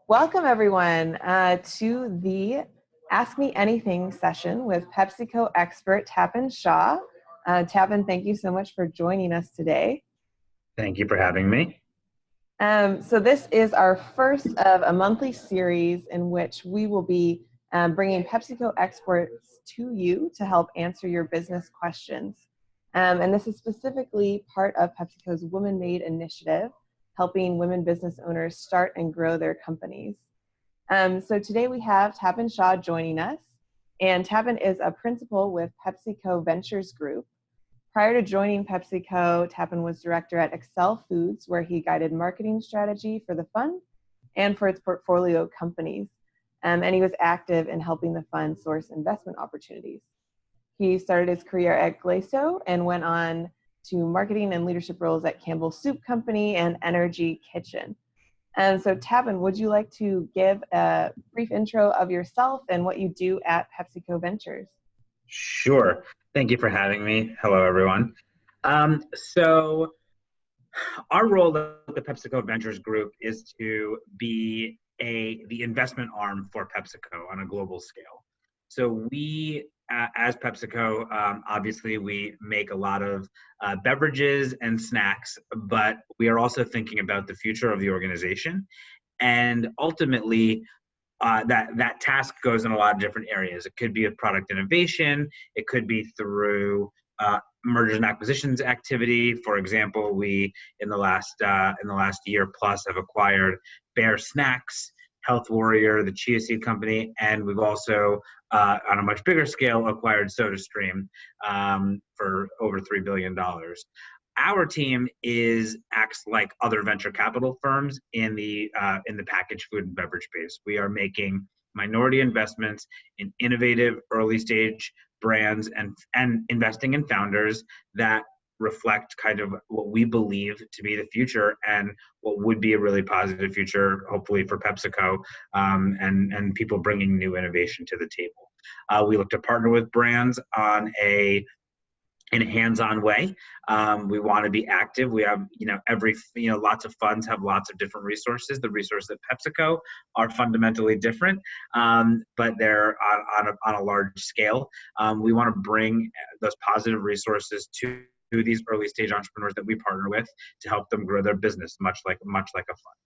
Welcome everyone to the Ask Me Anything session with PepsiCo expert Tapan Shah. Tapan, thank you so much for joining us today. Thank you for having me. So this is our first of a monthly series in which we will be bringing PepsiCo experts to you to help answer your business questions. And this is specifically part of PepsiCo's WomanMade initiative, helping women business owners start and grow their companies. So today we have Tapan Shah joining us, and Tapan is a principal with PepsiCo Ventures Group. Prior to joining PepsiCo, Tapan was director at AccelFoods, where he guided marketing strategy for the fund and for its portfolio companies. And he was active in helping the fund source investment opportunities. He started his career at Glaceau and went on to marketing and leadership roles at Campbell Soup Company and Energy Kitchen. And so Tapan, would you like to give a brief intro of yourself and what you do at PepsiCo Ventures? Sure. Thank you for having me. Hello, everyone. So our role at the PepsiCo Ventures Group is to be the investment arm for PepsiCo on a global scale. So we, as PepsiCo, obviously we make a lot of beverages and snacks, but we are also thinking about the future of the organization. And ultimately, that task goes in a lot of different areas. It could be a product innovation. It could be through mergers and acquisitions activity. For example, we in the last year plus have acquired Bear Snacks, Health Warrior, the Chia Seed Company, and we've also on a much bigger scale acquired SodaStream for over $3 billion. Our team acts like other venture capital firms in the packaged food and beverage space. We are making minority investments in innovative early stage brands and investing in founders that reflect kind of what we believe to be the future and what would be a really positive future, hopefully for PepsiCo and people bringing new innovation to the table. We look to partner with brands in a hands-on way. We want to be active. We have, lots of funds have lots of different resources. The resources at PepsiCo are fundamentally different, but they're on a large scale. We want to bring those positive resources to these early stage entrepreneurs that we partner with to help them grow their business, much like a fund.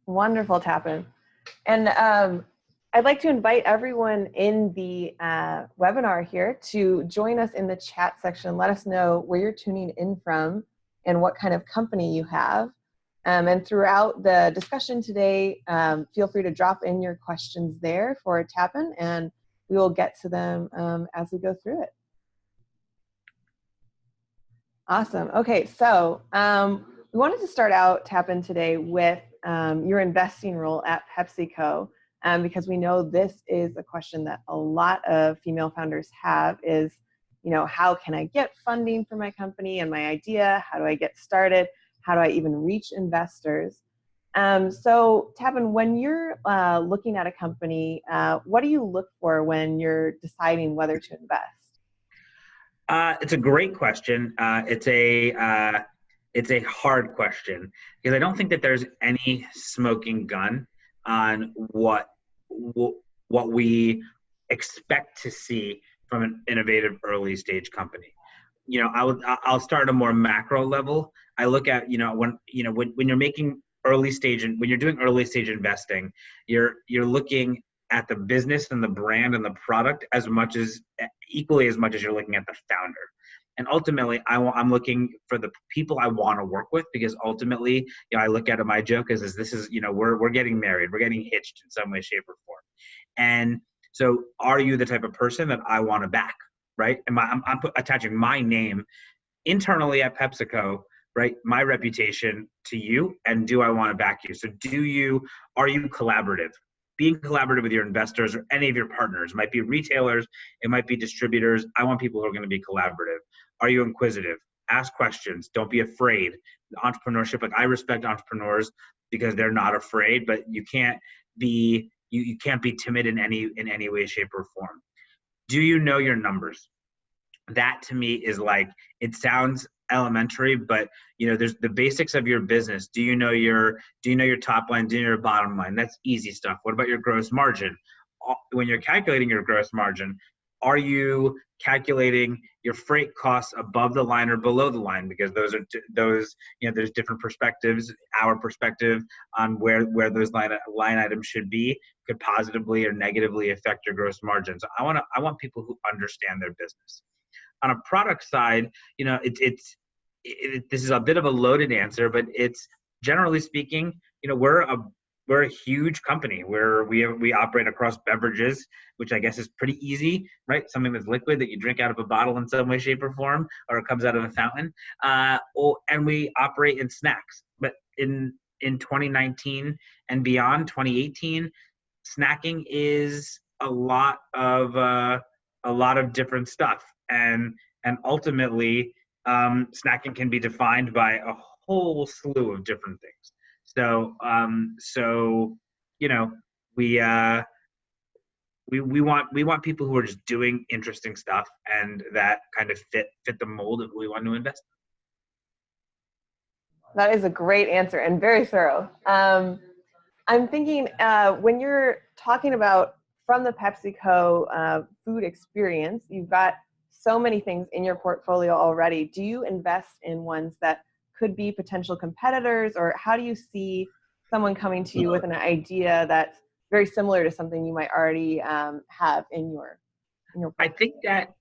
Wonderful, Tapan. And I'd like to invite everyone in the webinar here to join us in the chat section. Let us know where you're tuning in from and what kind of company you have. And throughout the discussion today, feel free to drop in your questions there for Tapan, and we will get to them as we go through it. Awesome. Okay, so we wanted to start out, Tapan, today with your investing role at PepsiCo. Because we know this is a question that a lot of female founders have is, how can I get funding for my company and my idea? How do I get started? How do I even reach investors? So Tapan, when you're looking at a company, what do you look for when you're deciding whether to invest? It's a great question. It's a hard question because I don't think that there's any smoking gun on what we expect to see from an innovative early stage company. I'll start at a more macro level. I look at when you're making early stage and when you're doing early stage investing, you're looking at the business and the brand and the product equally as much as you're looking at the founder. And ultimately, I'm looking for the people I want to work with because ultimately, I look at it. My joke is this is we're getting married, we're getting hitched in some way, shape, or form. And so, are you the type of person that I want to back? Right? I'm attaching my name internally at PepsiCo, right? My reputation to you, and do I want to back you? So, are you collaborative? Being collaborative with your investors or any of your partners. It might be retailers, it might be distributors. I want people who are going to be collaborative. Are you inquisitive? Ask questions. Don't be afraid. Entrepreneurship, I respect entrepreneurs because they're not afraid, but you can't be timid in any way, shape, or form. Do you know your numbers? That to me is it sounds elementary, but there's the basics of your business. Do you know your top line? Do you know your bottom line? That's easy stuff. What about your gross margin? When you're calculating your gross margin, are you calculating your freight costs above the line or below the line? Because there's different perspectives. Our perspective on where those line items should be could positively or negatively affect your gross margin. So I want people who understand their business. On a product side, this is a bit of a loaded answer, but it's generally speaking, we're a huge company where we operate across beverages, which I guess is pretty easy, right? Something that's liquid that you drink out of a bottle in some way, shape, or form, or it comes out of a fountain. And we operate in snacks. But in 2019 and beyond, 2018, snacking is a lot of different stuff, and ultimately, snacking can be defined by a whole slew of different things. So, we want people who are just doing interesting stuff and that kind of fit the mold of who we want to invest in. That is a great answer and very thorough. I'm thinking when you're talking about from the PepsiCo food experience, you've got so many things in your portfolio already. Do you invest in ones that could be potential competitors, or how do you see someone coming to you with an idea that's very similar to something you might already have in your portfolio? I think that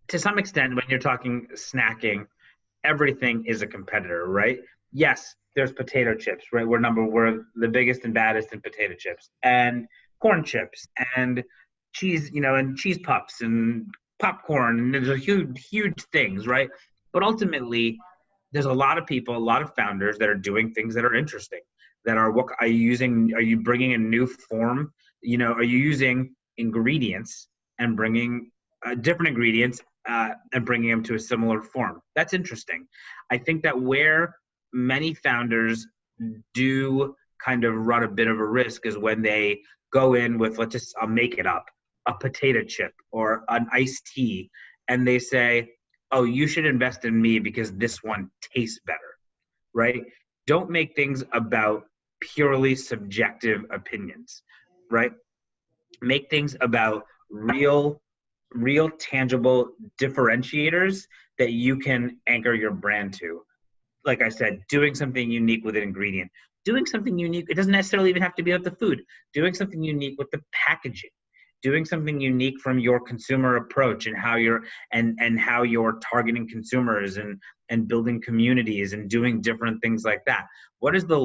to some extent, when you're talking snacking, everything is a competitor, right? Yes, there's potato chips, right? We're the biggest and baddest in potato chips, and corn chips, and cheese, and cheese puffs, and popcorn, and there's a huge things, right? But ultimately, there's a lot of people, a lot of founders that are doing things that are interesting. Are you bringing a new form? Are you using ingredients and bringing different ingredients and bringing them to a similar form? That's interesting. I think that where many founders do kind of run a bit of a risk is when they go in with, I'll make it up, a potato chip or an iced tea, and they say, oh, you should invest in me because this one tastes better, right? Don't make things about purely subjective opinions, right? Make things about real tangible differentiators that you can anchor your brand to. Like I said, doing something unique with an ingredient, doing something unique. It doesn't necessarily even have to be about the food. Doing something unique with the packaging, doing something unique from your consumer approach and how you're targeting consumers and building communities and doing different things like that. What is the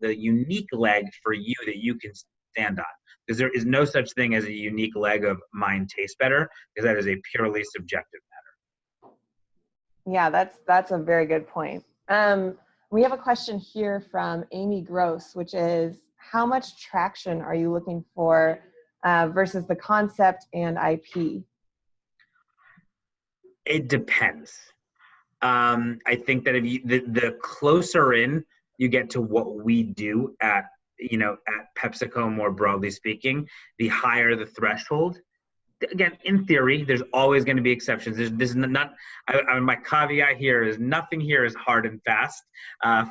unique leg for you that you can stand on? Because there is no such thing as a unique leg of mine tastes better, because that is a purely subjective matter. Yeah, that's a very good point. We have a question here from Amy Gross, which is, how much traction are you looking for versus the concept and IP? It depends. I think that if the closer in you get to what we do at PepsiCo, more broadly speaking, the higher the threshold. Again, in theory, there's always going to be exceptions. My caveat here is nothing here is hard and fast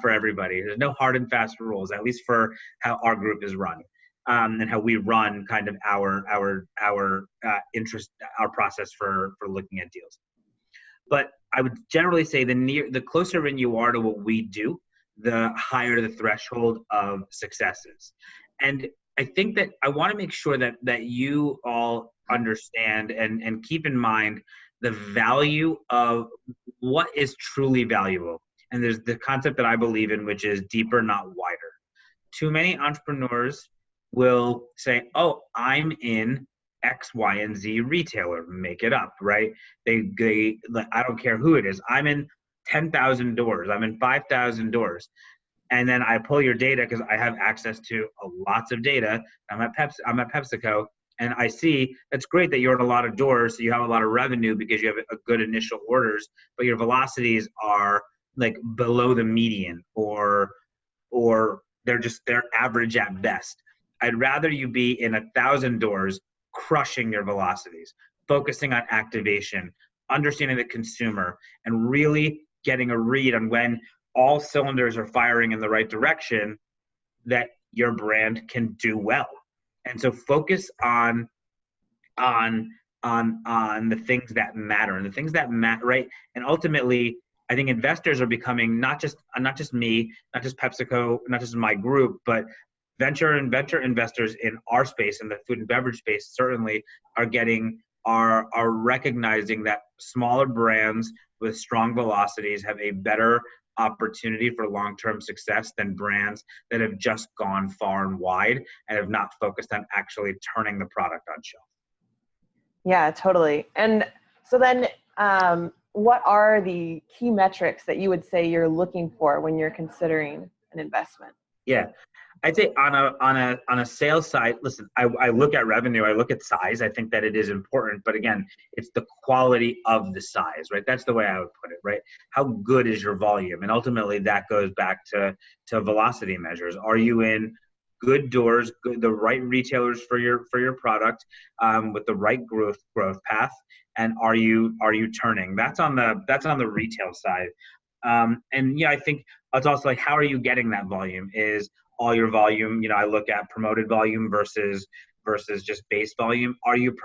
for everybody. There's no hard and fast rules, at least for how our group is run. And how we run kind of our process for looking at deals. But I would generally say the closer in you are to what we do, the higher the threshold of successes. And I think that I want to make sure that you all understand and keep in mind the value of what is truly valuable. And there's the concept that I believe in, which is deeper, not wider. Too many entrepreneurs will say, oh, I'm in X, Y, and Z retailer, make it up, right? I don't care who it is. I'm in 10,000 doors. I'm in 5,000 doors. And then I pull your data because I have access to lots of data. I'm at PepsiCo, and I see that's great that you're in a lot of doors, so you have a lot of revenue because you have a good initial orders, but your velocities are like below the median, or they're average at best. I'd rather you be in 1,000 doors crushing your velocities, focusing on activation, understanding the consumer and really getting a read on when all cylinders are firing in the right direction, that your brand can do well. And so focus on the things that matter, and the things that matter, right? And ultimately, I think investors are becoming not just me, not just PepsiCo, not just my group, but venture investors in our space, in the food and beverage space, certainly are recognizing that smaller brands with strong velocities have a better opportunity for long-term success than brands that have just gone far and wide and have not focused on actually turning the product on shelf. Yeah, totally. And so then, what are the key metrics that you would say you're looking for when you're considering an investment? Yeah, I'd say on a sales side, listen, I look at revenue, I look at size. I think that it is important, but again, it's the quality of the size, right? That's the way I would put it, right? How good is your volume? And ultimately, that goes back to velocity measures. Are you in good doors, the right retailers for your product, with the right growth path, and are you turning? That's on the retail side. And yeah, I think it's also like, how are you getting that volume? Is all your volume, I look at promoted volume versus just base volume. Are you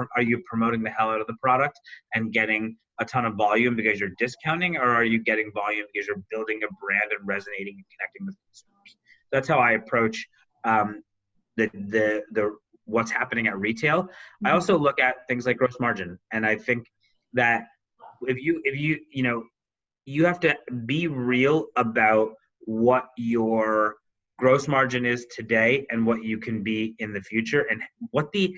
promoting the hell out of the product and getting a ton of volume because you're discounting, or are you getting volume because you're building a brand and resonating and connecting with consumers? That's how I approach the what's happening at retail. I also look at things like gross margin, and I think that if you have to be real about what your gross margin is today and what you can be in the future and what the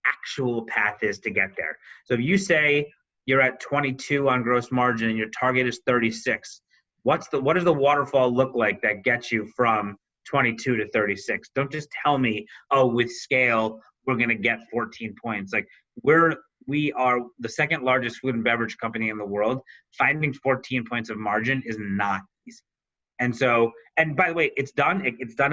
actual path is to get there. So if you say you're at 22 on gross margin and your target is 36, what does the waterfall look like that gets you from 22 to 36? Don't just tell me, oh, with scale, we're going to get 14 points. Like, we are the second largest food and beverage company in the world. Finding 14 points of margin is not easy. And so, and by the way, it's done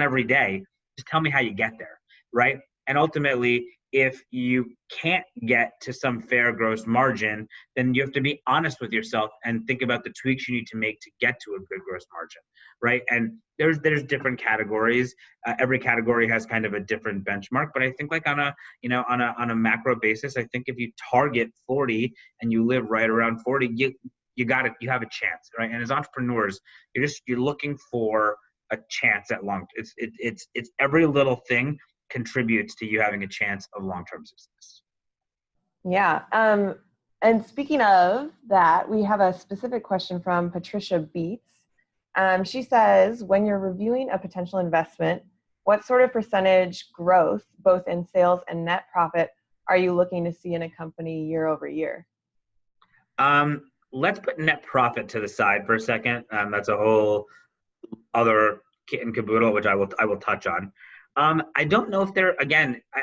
every day. Just tell me how you get there, right? And ultimately, if you can't get to some fair gross margin, then you have to be honest with yourself and think about the tweaks you need to make to get to a good gross margin, right? And there's different categories. Every category has kind of a different benchmark, but I think like on a macro basis, I think if you target 40 and you live right around 40, you have a chance, right? And as entrepreneurs, you're looking for a chance at it's every little thing contributes to you having a chance of long-term success. Yeah. And speaking of that, we have a specific question from Patricia Beats. She says, when you're reviewing a potential investment, what sort of percentage growth, both in sales and net profit, are you looking to see in a company year over year? Let's put net profit to the side for a second. That's a whole other kit and caboodle, which I will touch on. I don't know if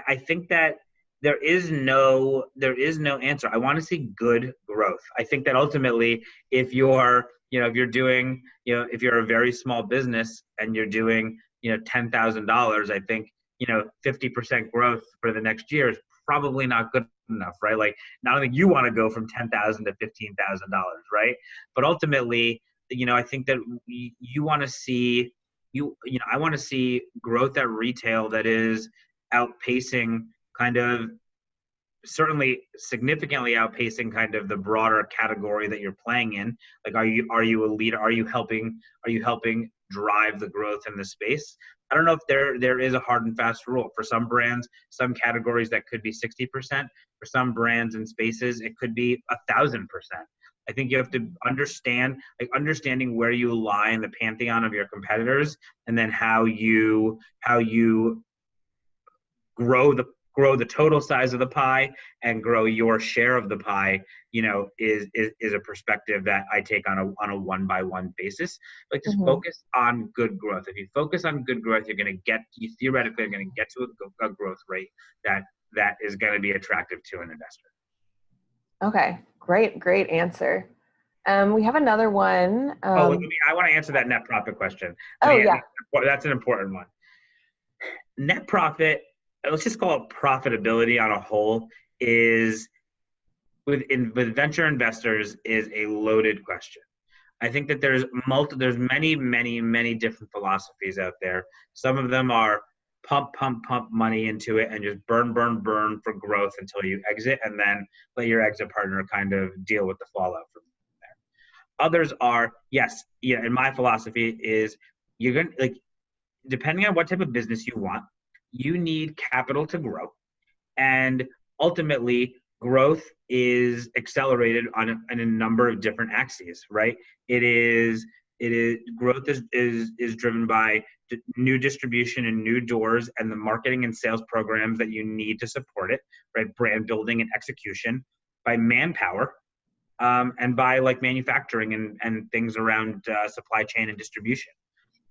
I think that there is no answer. I want to see good growth. I think that ultimately, if you're a very small business and you're doing, $10,000, I think, 50% growth for the next year is probably not good enough, right? Like, not only you want to go from $10,000 to $15,000, right? But ultimately, I think that you want to see, I want to see growth at retail that is outpacing certainly significantly outpacing kind of the broader category that you're playing in. Like, are you a leader? Are you helping drive the growth in the space? I don't know if there is a hard and fast rule. For some brands, some categories, that could be 60%. For some brands and spaces, it could be 1,000%. I think you have to understanding where you lie in the pantheon of your competitors, and then how you grow the total size of the pie and grow your share of the pie, is a perspective that I take on a one-by-one basis. Like, just focus on good growth. If you focus on good growth, you theoretically are going to get to a growth rate that is going to be attractive to an investor. Okay, great answer. We have another one. I want to answer that net profit question. Yeah. That's an important one. Net profit, let's just call it profitability on a whole, is with venture investors is a loaded question. I think that there's many different philosophies out there. Some of them are pump money into it and just burn for growth until you exit, and then let your exit partner kind of deal with the fallout from there. Others are, yes, yeah, and my philosophy is you're gonna, like, depending on what type of business you want, you need capital to grow. And ultimately, growth is accelerated on a number of different axes, right? It is growth is driven by new distribution and new doors and the marketing and sales programs that you need to support it, right? Brand building and execution, by manpower, and by like manufacturing and things around supply chain and distribution.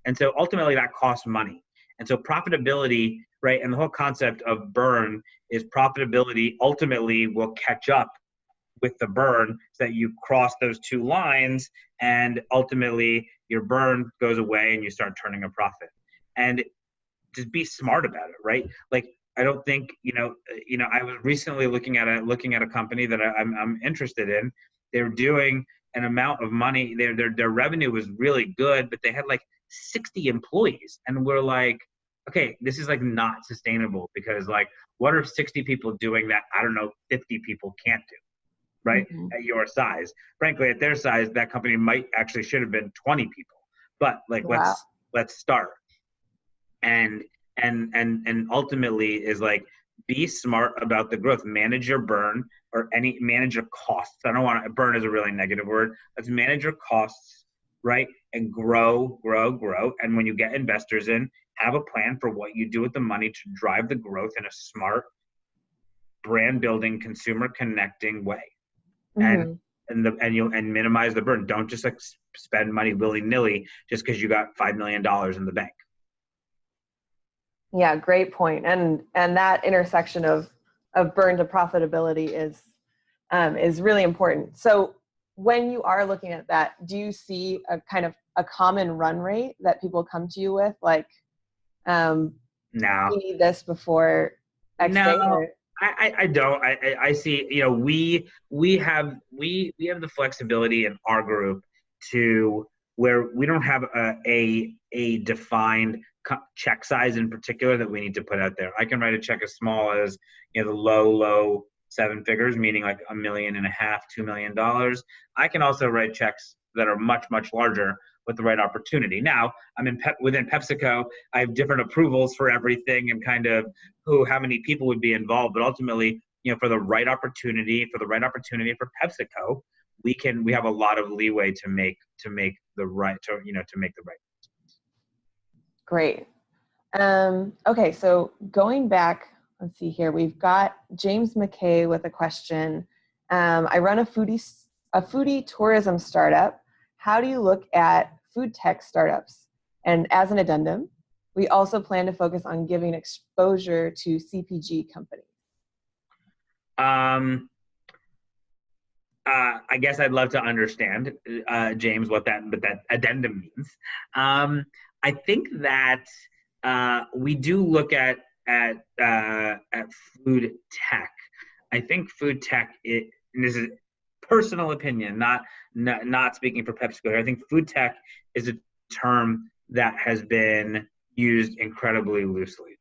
And so ultimately that costs money. And so profitability, right, and the whole concept of burn is profitability ultimately will catch up with the burn, so that you cross those two lines, and ultimately your burn goes away and you start turning a profit. And just be smart about it, right? Like, I don't think, I was recently looking at a company that I'm interested in. They're doing an amount of money. Their revenue was really good, but they had like 60 employees, and we're like, okay, this is like not sustainable, because like, what are 60 people doing that, I don't know, 50 people can't do, right? Mm-hmm. At your size, frankly, at their size, that company should have been 20 people, but like, wow. let's start. And ultimately is like, be smart about the growth, manage your burn, or manage your costs. I don't want to, burn is a really negative word. Let's manage your costs, right? And grow. And when you get investors in, have a plan for what you do with the money to drive the growth in a smart, brand building, consumer connecting way. Mm-hmm. And minimize the burn. Don't just like spend money willy-nilly just because you got $5 million in the bank. Yeah, great point. And that intersection of burn to profitability is really important. So when you are looking at that, do you see a kind of a common run rate that people come to you with? Like, no, you need this before X no, date? Or? I don't. I see, we have the flexibility in our group to where we don't have a defined check size in particular that we need to put out there. I can write a check as small as, the low 7 figures, meaning like $1.5 million, $2 million. I can also write checks that are much larger with the right opportunity. Now, I'm within PepsiCo. I have different approvals for everything, and kind of how many people would be involved. But ultimately, for the right opportunity for PepsiCo, we have a lot of leeway to make the right. Great. Okay, so going back, let's see here. We've got James McKay with a question. I run a foodie tourism startup. How do you look at food tech startups? And as an addendum, we also plan to focus on giving exposure to CPG companies. I guess I'd love to understand, James, what that addendum means. I think that we do look at food tech. I think food tech, and this is personal opinion, not speaking for PepsiCo. I think food tech is a term that has been used incredibly loosely.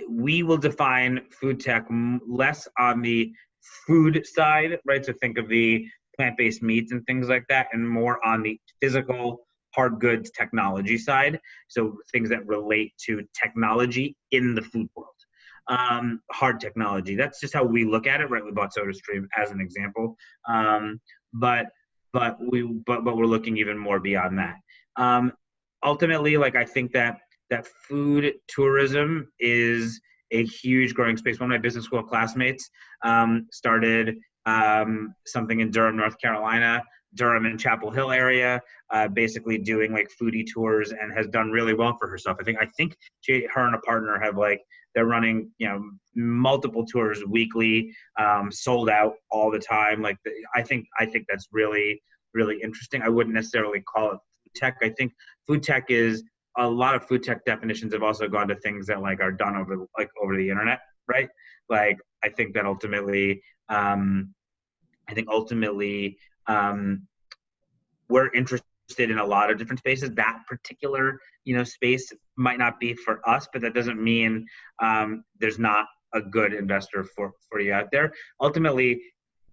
We will define food tech less on the food side, right? So think of the plant-based meats and things like that, and more on the physical hard goods technology side. So things that relate to technology in the food world. Hard technology. That's just how we look at it, right? We bought SodaStream as an example. But we're looking even more beyond that. Ultimately, like, I think that food tourism is a huge growing space. One of my business school classmates started something in Durham, North Carolina, Durham and Chapel Hill area, basically doing like foodie tours, and has done really well for herself. I think her and a partner have they're running, multiple tours weekly, sold out all the time. I think that's really, really interesting. I wouldn't necessarily call it food tech. I think food tech is, a lot of food tech definitions have also gone to things that are done over the internet, right? I think that ultimately, I think ultimately we're interested in a lot of different spaces. That particular, space might not be for us, but that doesn't mean there's not a good investor for you out there. Ultimately,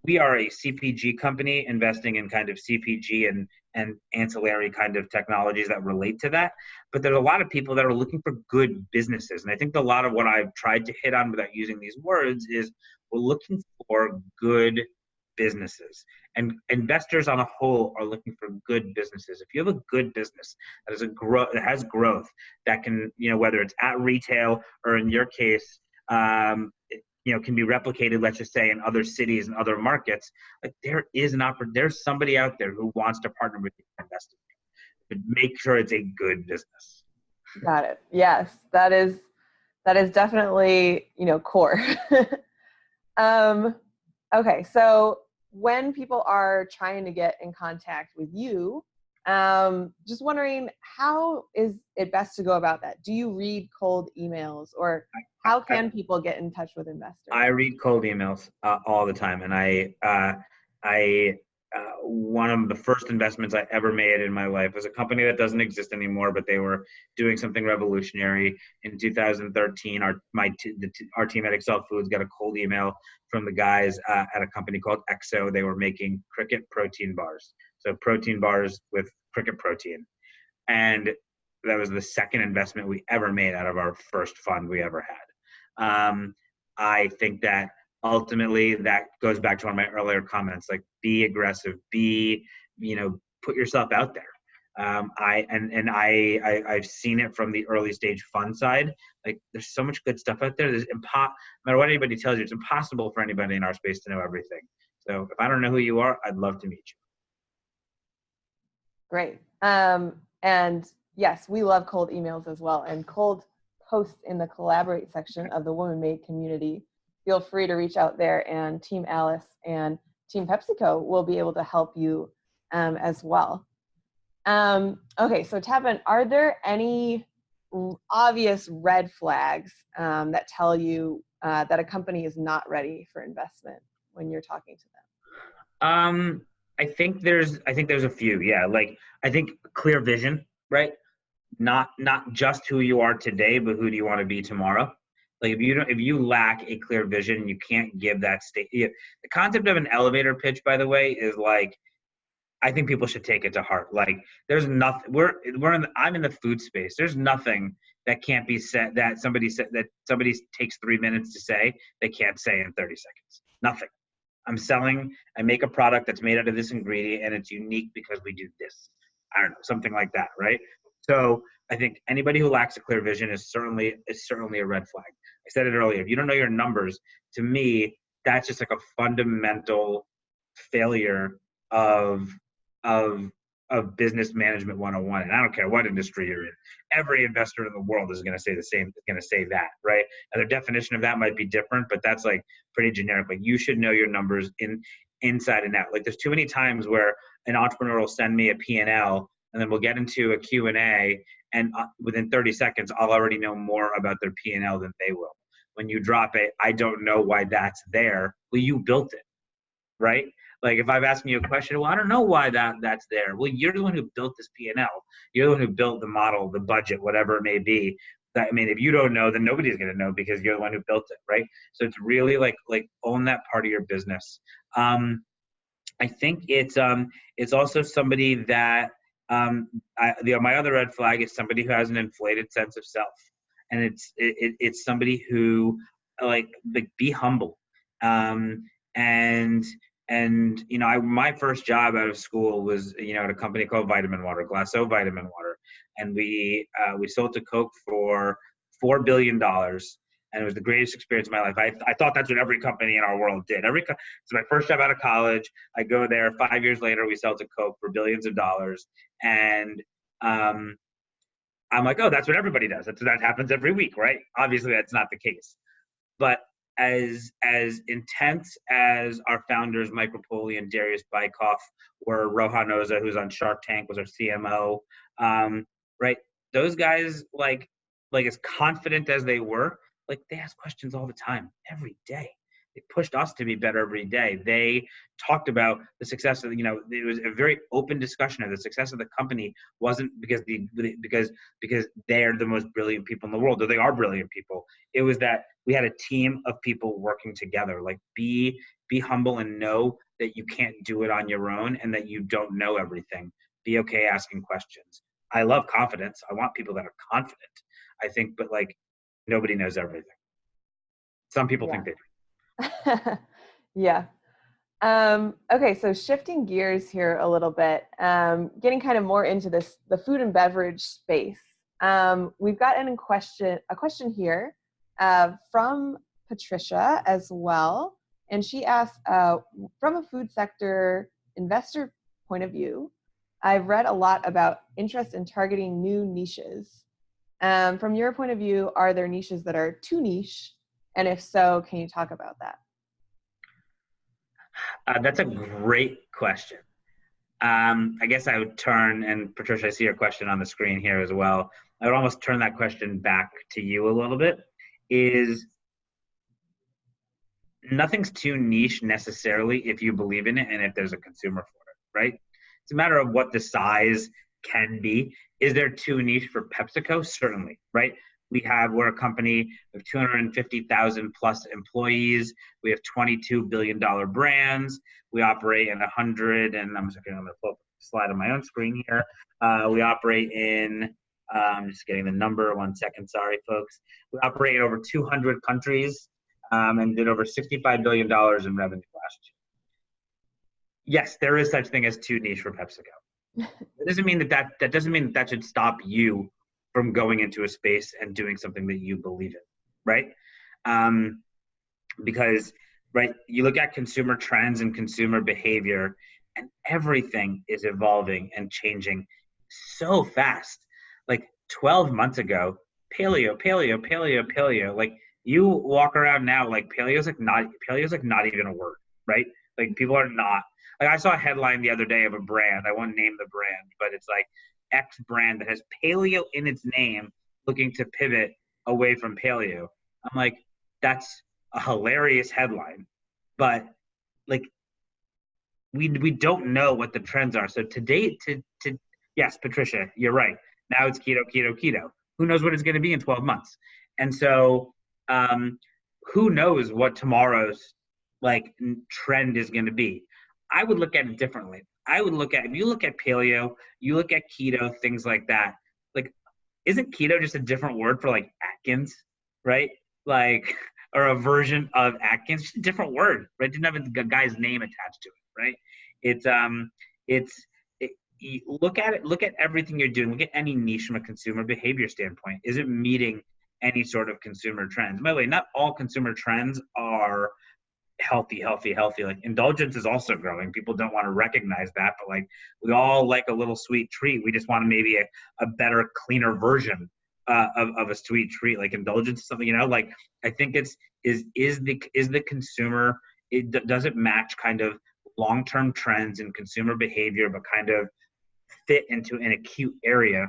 we are a CPG company investing in kind of CPG and ancillary kind of technologies that relate to that. But there's a lot of people that are looking for good businesses. And I think a lot of what I've tried to hit on without using these words is we're looking for good businesses. And investors on a whole are looking for good businesses. If you have a good business that is that has growth, that can, whether it's at retail or in your case, can be replicated, let's just say, in other cities and other markets, like there's somebody out there who wants to partner with you and invest in you. But make sure it's a good business. Got it. Yes, that is definitely, core. Okay, so when people are trying to get in contact with you, just wondering, how is it best to go about that? Do you read cold emails, or how can people get in touch with investors? I read cold emails all the time, and one of the first investments I ever made in my life was a company that doesn't exist anymore, but they were doing something revolutionary. In 2013, our team at AccelFoods got a cold email from the guys at a company called Glaceau. They were making cricket protein bars, so protein bars with cricket protein, and that was the second investment we ever made out of our first fund we ever had. I think that ultimately that goes back to one of my earlier comments, like be aggressive, put yourself out there. I've seen it from the early stage fund side. Like there's so much good stuff out there. No matter what anybody tells you, it's impossible for anybody in our space to know everything. So if I don't know who you are, I'd love to meet you. Great. And yes, we love cold emails as well, and cold posts in the collaborate section of the WomanMade community. Feel free to reach out there, and Team Alice and Team PepsiCo will be able to help you as well. Okay, so Tapan, are there any obvious red flags that tell you that a company is not ready for investment when you're talking to them? I think there's a few. Yeah, like I think clear vision, right? Not just who you are today, but who do you want to be tomorrow. Like if you lack a clear vision, you can't give that state. The concept of an elevator pitch, by the way, is like, I think people should take it to heart. Like there's nothing, I'm in the food space. There's nothing that can't be said that somebody takes 3 minutes to say, they can't say in 30 seconds. Nothing. I make a product that's made out of this ingredient and it's unique because we do this. I don't know, something like that, right? So I think anybody who lacks a clear vision is certainly a red flag. I said it earlier. If you don't know your numbers, to me, that's just like a fundamental failure of business management 101. And I don't care what industry you're in. Every investor in the world is going to say the same, is going to say that, right? And their definition of that might be different, but that's like pretty generic. Like you should know your numbers inside and out. Like there's too many times where an entrepreneur will send me a P&L, and then we'll get into a Q&A, and within 30 seconds, I'll already know more about their P&L than they will. When you drop it, I don't know why that's there. Well, you built it, right? Like if I'm asking you a question, well, I don't know why that's there. Well, you're the one who built this P&L. You're the one who built the model, the budget, whatever it may be. If you don't know, then nobody's going to know because you're the one who built it, right? So it's really like own that part of your business. I think it's also somebody that my other red flag is somebody who has an inflated sense of self, and it's somebody who like be humble. My first job out of school was at a company called Vitamin Water, Glaceau Vitamin Water, and we sold to Coke for $4 billion. And it was the greatest experience of my life. I thought that's what every company in our world did. It's my first job out of college. I go there. 5 years later, we sell to Coke for billions of dollars. And I'm like, oh, that's what everybody does. That happens every week, right? Obviously, that's not the case. But as intense as our founders, Mike Rapoli and Darius Bykoff, were, Rohan Oza, who's on Shark Tank, was our CMO, right? Those guys, like as confident as they were, like they ask questions all the time, every day. They pushed us to be better every day. They talked about the success of, it was a very open discussion of the success of the company wasn't because they're the most brilliant people in the world, though they are brilliant people. It was that we had a team of people working together. Like, be humble and know that you can't do it on your own and that you don't know everything. Be okay asking questions. I love confidence. I want people that are confident, I think, but like, nobody knows everything. Some people think they do. Yeah. Okay, so shifting gears here a little bit, getting kind of more into the food and beverage space. We've got a question here from Patricia as well, and she asks, from a food sector investor point of view, I've read a lot about interest in targeting new niches. From your point of view, are there niches that are too niche? And if so, can you talk about that? That's a great question. I guess I would turn, and Patricia, I see your question on the screen here as well. I would almost turn that question back to you a little bit. Is nothing's too niche necessarily if you believe in it and if there's a consumer for it, right? It's a matter of what the size can be. Is there too niche for PepsiCo? Certainly, right? We're a company of 250,000 plus employees. We have $22 billion brands. We operate in 100, and I'm going to pull up a slide on my own screen here. We operate in, I'm just getting the number, 1 second, sorry folks. We operate in over 200 countries and did over $65 billion in revenue last year. Yes, there is such thing as too niche for PepsiCo. It doesn't mean that doesn't mean that should stop you from going into a space and doing something that you believe in, right? Because, right, you look at consumer trends and consumer behavior, and everything is evolving and changing so fast. Like 12 months ago, paleo. Like, you walk around now, like paleo's like not even a word, right? Like, people are not. Like, I saw a headline the other day of a brand. I won't name the brand, but it's like X brand that has paleo in its name, looking to pivot away from paleo. I'm like, that's a hilarious headline, but like, we don't know what the trends are. So yes, Patricia, you're right. Now it's keto. Who knows what it's going to be in 12 months? And so, who knows what tomorrow's like trend is going to be? I would look at it differently. I would look at, if you look at paleo, you look at keto, things like that. Like, isn't keto just a different word for like Atkins, right? Like, or a version of Atkins, just a different word, right? It didn't have a guy's name attached to it, right? You look at it, look at everything you're doing, look at any niche from a consumer behavior standpoint. Is it meeting any sort of consumer trends? By the way, not all consumer trends are healthy. Like, indulgence is also growing. People don't want to recognize that, but like, we all like a little sweet treat. We just want maybe a better, cleaner version of a sweet treat. Like, indulgence is something, like, I think is the consumer, does it match kind of long-term trends in consumer behavior, but kind of fit into an acute area?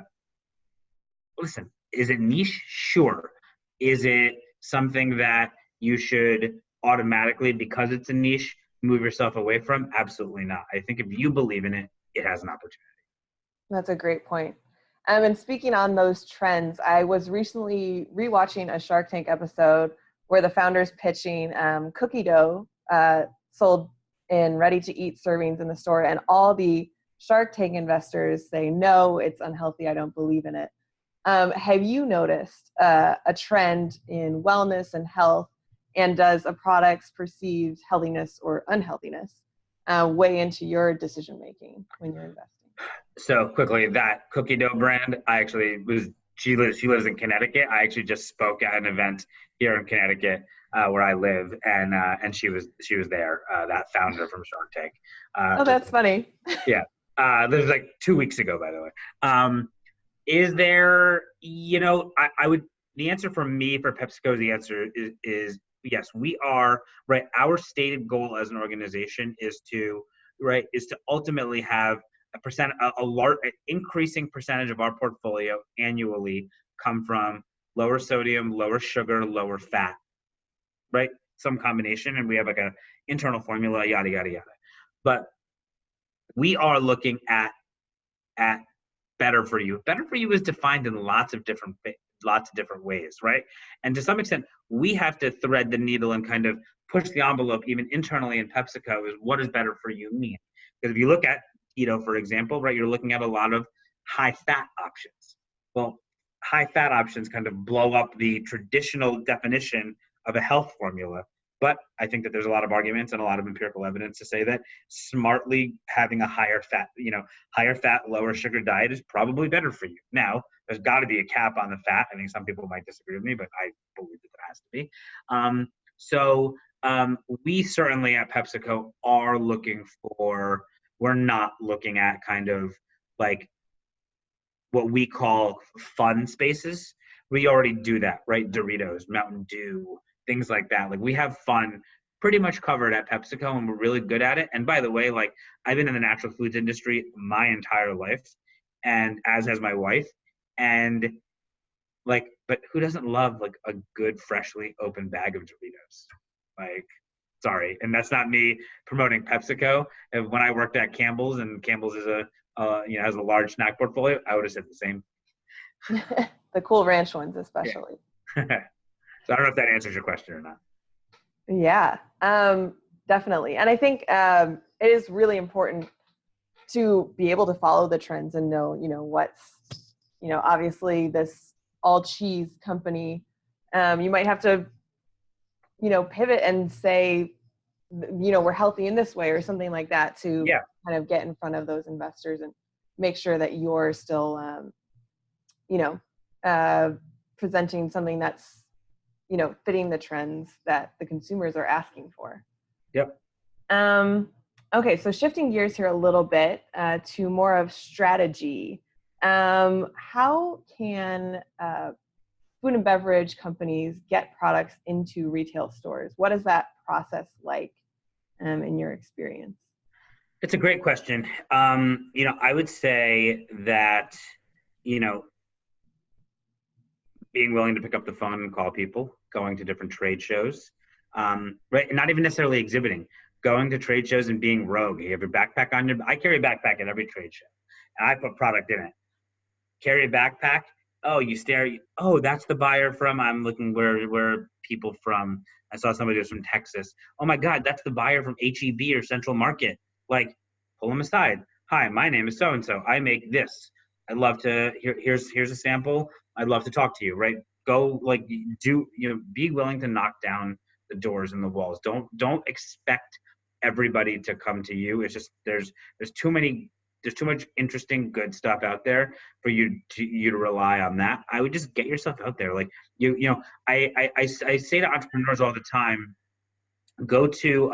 Listen, is it niche? Sure. Is it something that you should automatically, because it's a niche, move yourself away from? Absolutely not. I think if you believe in it, it has an opportunity. That's a great point. And speaking on those trends, I was recently rewatching a Shark Tank episode where the founders pitching cookie dough sold in ready-to-eat servings in the store, and all the Shark Tank investors say, no, it's unhealthy, I don't believe in it. Have you noticed a trend in wellness and health, and does a product's perceived healthiness or unhealthiness weigh into your decision-making when you're investing? So quickly, that cookie dough brand, she lives in Connecticut. I actually just spoke at an event here in Connecticut where I live, and she was there, that founder from Shark Tank. Oh, that's funny. Yeah. This was like 2 weeks ago, by the way. Is there, the answer for me, for PepsiCo, the answer is yes, we are, right? Our stated goal as an organization is to ultimately have an increasing percentage of our portfolio annually come from lower sodium, lower sugar, lower fat, right? some combination, and we have like a internal formula, yada, yada, yada. But we are looking at better for you. Better for you is defined in lots of different ways, right? And to some extent, we have to thread the needle and kind of push the envelope even internally in PepsiCo is what does better for you mean? Because if you look at keto, for example, right, you're looking at a lot of high fat options. Well, high fat options kind of blow up the traditional definition of a health formula. But I think that there's a lot of arguments and a lot of empirical evidence to say that smartly having a higher fat, lower sugar diet is probably better for you. Now, there's got to be a cap on the fat. I think some people might disagree with me, but I believe that there has to be. We certainly at PepsiCo are we're not looking at kind of like what we call fun spaces. We already do that, right? Doritos, Mountain Dew, things like that. Like we have fun pretty much covered at PepsiCo, and we're really good at it. And by the way, like I've been in the natural foods industry my entire life, and as has my wife. And like, but who doesn't love like a good freshly opened bag of Doritos? Like, sorry, and that's not me promoting PepsiCo. When I worked at Campbell's, and Campbell's is has a large snack portfolio, I would have said the same. The Cool Ranch ones, especially. Yeah. So I don't know if that answers your question or not. Yeah, definitely. And I think it is really important to be able to follow the trends and know, what's, obviously this all cheese company, you might have to, pivot and say, we're healthy in this way or something like that to kind of get in front of those investors and make sure that you're still, presenting something that's, fitting the trends that the consumers are asking for. Yep. Okay, so shifting gears here a little bit to more of strategy. How can food and beverage companies get products into retail stores? What is that process like in your experience? It's a great question. I would say that, being willing to pick up the phone and call people, going to different trade shows, right? And not even necessarily exhibiting, going to trade shows and being rogue. You have your backpack on I carry a backpack at every trade show, and I put product in it. Carry a backpack. Oh, you stare. Oh, that's the buyer from. I'm looking where people from. I saw somebody who's from Texas. Oh my God, that's the buyer from H-E-B or Central Market. Like, pull them aside. Hi, my name is so and so. I make this. I'd love to. Here's a sample. I'd love to talk to you. Right? Go be willing to knock down the doors and the walls. Don't expect everybody to come to you. It's just there's too much interesting good stuff out there for you to rely on that. I would just get yourself out there. Like I say to entrepreneurs all the time, go to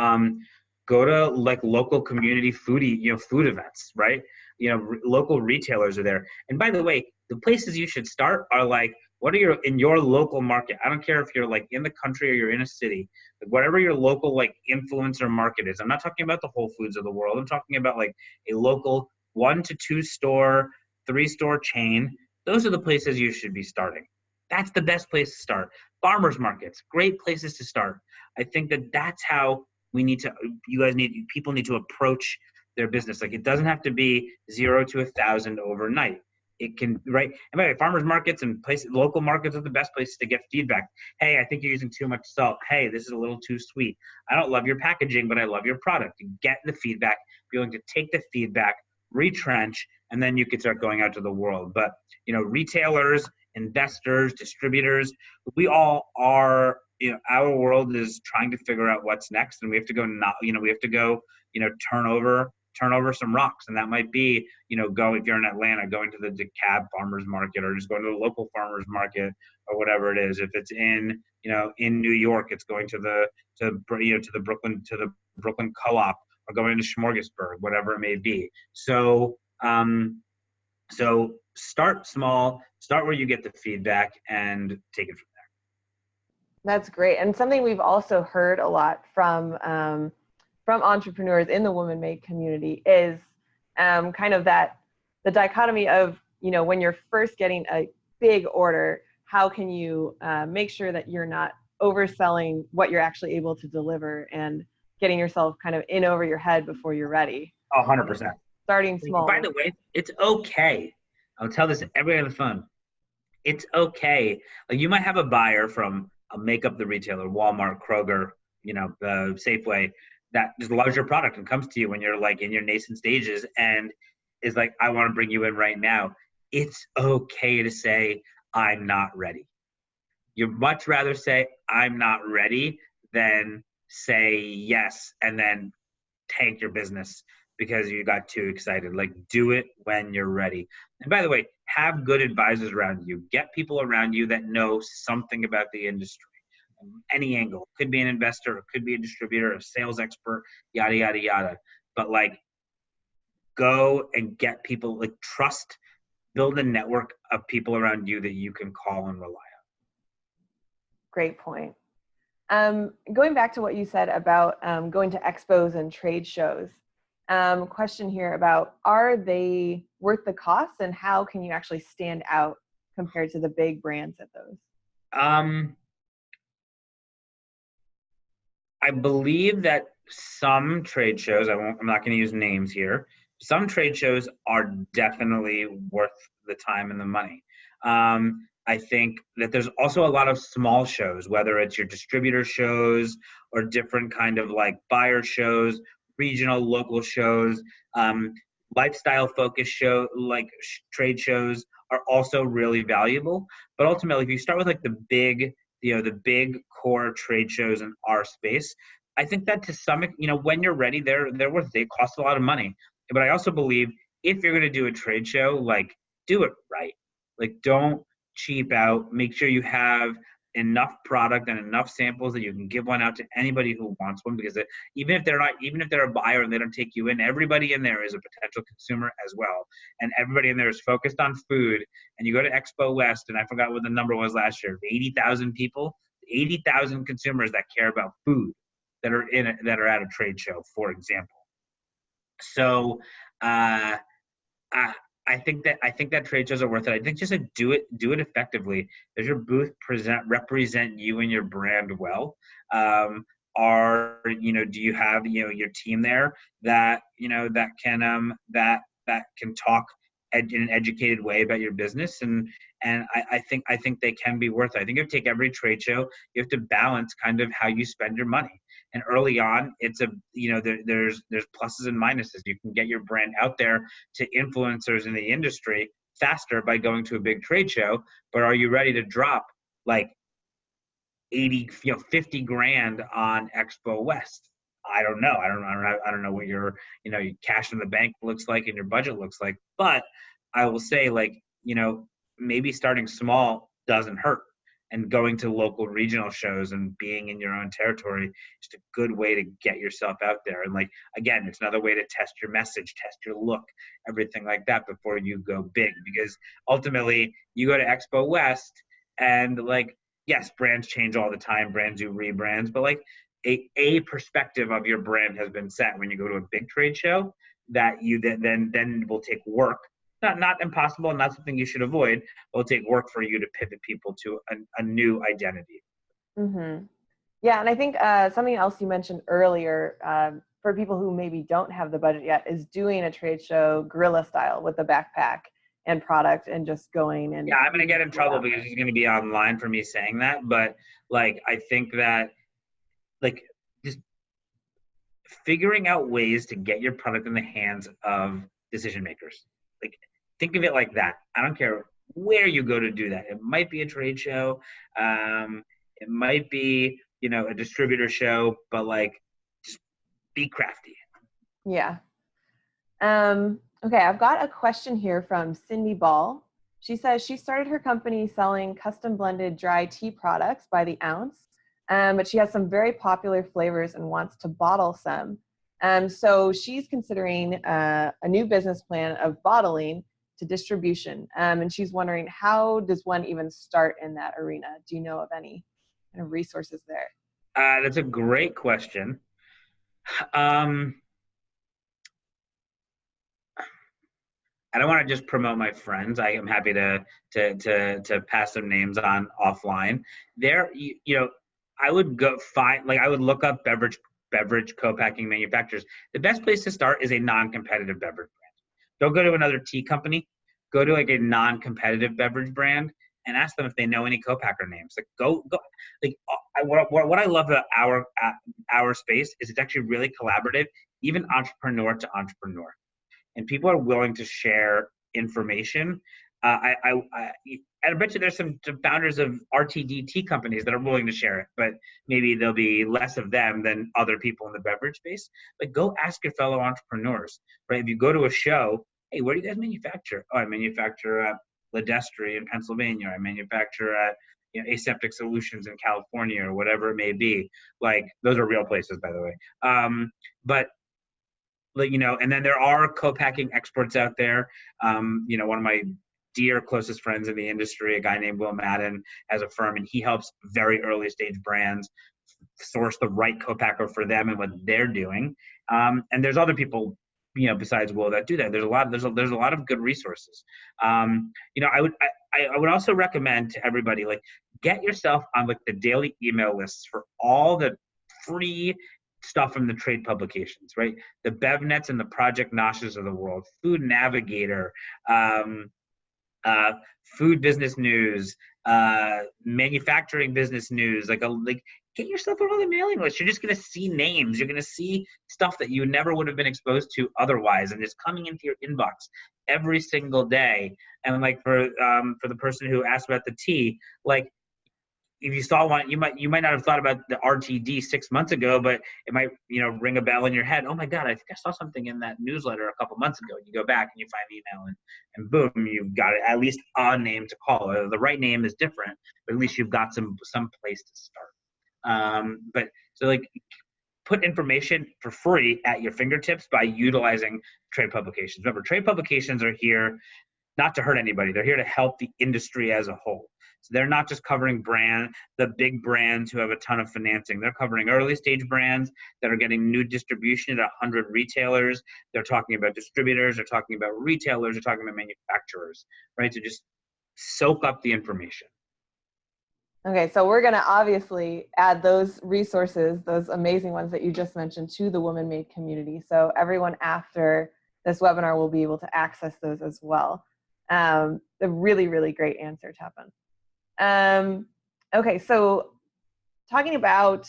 like local community food events, right? Local retailers are there. And by the way, the places you should start are like, what are in your local market? I don't care if you're like in the country or you're in a city, like whatever your local like influencer market is. I'm not talking about the Whole Foods of the world. I'm talking about like a local 1 to 2 store, 3 store chain. Those are the places you should be starting. That's the best place to start. Farmers markets, great places to start. I think that's how people need to approach their business. Like it doesn't have to be 0 to 1,000 overnight. It can, right? And by the way, farmers markets and local markets are the best places to get feedback. Hey, I think you're using too much salt. Hey, this is a little too sweet. I don't love your packaging, but I love your product. You get the feedback, be willing to take the feedback, retrench, and then you can start going out to the world. But, retailers, investors, distributors, we all are, our world is trying to figure out what's next, and we have to go, turn over some rocks. And that might be, if you're in Atlanta, going to the DeKalb farmers market, or just going to the local farmers market, or whatever it is. If it's in New York, it's going to the Brooklyn Co-op, or going to Smorgasburg, whatever it may be. So start small, start where you get the feedback, and take it from there. That's great. And something we've also heard a lot from entrepreneurs in the WomanMade community is kind of the dichotomy of, when you're first getting a big order, how can you make sure that you're not overselling what you're actually able to deliver and getting yourself kind of in over your head before you're ready. 100%. Starting small. By the way, it's okay. I'll tell this to everybody on the phone. It's okay. Like, you might have a buyer from a makeup the retailer, Walmart, Kroger, Safeway, that just loves your product and comes to you when you're like in your nascent stages and is like, I want to bring you in right now. It's okay to say, I'm not ready. You'd much rather say, I'm not ready than say yes and then tank your business because you got too excited. Like, do it when you're ready. And by the way, have good advisors around you. Get people around you that know something about the industry. Any angle. Could be an investor, it could be a distributor, a sales expert, yada, yada, yada. But like, go and get people, like, trust, build a network of people around you that you can call and rely on. Great point. Going back to what you said about going to expos and trade shows, question here about, are they worth the cost, and how can you actually stand out compared to the big brands at those? I believe that some trade shows, I'm not going to use names here, some trade shows are definitely worth the time and the money. I think that there's also a lot of small shows, whether it's your distributor shows or different kind of like buyer shows, regional, local shows, lifestyle focused trade shows are also really valuable. But ultimately, if you start with like the big core trade shows in our space, I think that to some, when you're ready, they're worth it. They cost a lot of money. But I also believe if you're going to do a trade show, like, do it right. Like, don't cheap out. Make sure you have enough product and enough samples that you can give one out to anybody who wants one, because even if they're a buyer and they don't take you in, everybody in there is a potential consumer as well. And everybody in there is focused on food. And you go to Expo West, and I forgot what the number was last year, 80,000 people, 80,000 consumers that care about food that are at a trade show, for example. So I think that trade shows are worth it. I think just like do it effectively. Does your booth represent you and your brand well? Do you have your team there that can talk in an educated way about your business? And I think they can be worth it. I think if you take every trade show, you have to balance kind of how you spend your money. And early on, it's there's pluses and minuses. You can get your brand out there to influencers in the industry faster by going to a big trade show. But are you ready to drop like 50 grand on Expo West? I don't know. I don't know what your cash in the bank looks like and your budget looks like. But I will say, like, maybe starting small doesn't hurt. And going to local regional shows and being in your own territory is just a good way to get yourself out there. And like, again, it's another way to test your message, test your look, everything like that before you go big. Because ultimately, you go to Expo West and, like, yes, brands change all the time. Brands do rebrands, but like a perspective of your brand has been set when you go to a big trade show that you then will take work. Not impossible, not something you should avoid. It'll take work for you to pivot people to a new identity. Mm-hmm. Yeah, and I think something else you mentioned earlier, for people who maybe don't have the budget yet, is doing a trade show guerrilla style with the backpack and product and just going and... Yeah, I'm going to get in trouble because he's going to be online for me saying that. But like, I think that like just figuring out ways to get your product in the hands of decision makers. Like, think of it like that. I don't care where you go to do that. It might be a trade show. It might be, a distributor show, but like, just be crafty. Yeah. Okay, I've got a question here from Cindy Ball. She says she started her company selling custom blended dry tea products by the ounce, but she has some very popular flavors and wants to bottle some. So she's considering a new business plan of bottling to distribution. And she's wondering, how does one even start in that arena? Do you know of any kind of resources there? That's a great question. I don't want to just promote my friends. I am happy to pass some names on offline. There, I would go find, like, I would look up beverage co-packing manufacturers. The best place to start is a non-competitive beverage brand. Don't go to another tea company. Go to like a non-competitive beverage brand and ask them if they know any co-packer names. Like go. Like what I love about our space is it's actually really collaborative, even entrepreneur to entrepreneur, and people are willing to share information. I bet you there's some founders of RTDT companies that are willing to share it, but maybe there'll be less of them than other people in the beverage space. But go ask your fellow entrepreneurs, right? If you go to a show, hey, where do you guys manufacture? Oh, I manufacture at Ledestri in Pennsylvania. I manufacture at Aseptic Solutions in California, or whatever it may be. Like, those are real places, by the way. But and then there are co-packing experts out there. One of my dear closest friends in the industry, a guy named WomanMade, has a firm, and he helps very early stage brands source the right co-packer for them and what they're doing. And there's other people, besides Will, that do that. There's a lot of good resources. I would also recommend to everybody, like, get yourself on like the daily email lists for all the free stuff from the trade publications, right? The BevNets and the Project Noshes of the world, Food Navigator, Food Business News, Manufacturing Business News. Like get yourself on the mailing list. You're just going to see names. You're going to see stuff that you never would have been exposed to otherwise, and it's coming into your inbox every single day. And like for the person who asked about the tea, like, if you saw one, you might not have thought about the RTD 6 months ago, but it might, ring a bell in your head. Oh my God, I think I saw something in that newsletter a couple months ago. You go back and you find the email, and boom, you've got at least a name to call. The right name is different, but at least you've got some place to start. But so, like, put information for free at your fingertips by utilizing trade publications. Remember, trade publications are here not to hurt anybody. They're here to help the industry as a whole. So they're not just covering the big brands who have a ton of financing. They're covering early stage brands that are getting new distribution at 100 retailers. They're talking about distributors. They're talking about retailers. They're talking about manufacturers, right? So just soak up the information. Okay, so we're going to obviously add those resources, those amazing ones that you just mentioned, to the WomanMade community. So everyone after this webinar will be able to access those as well. A really, really great answer, Tapan. Okay, so talking about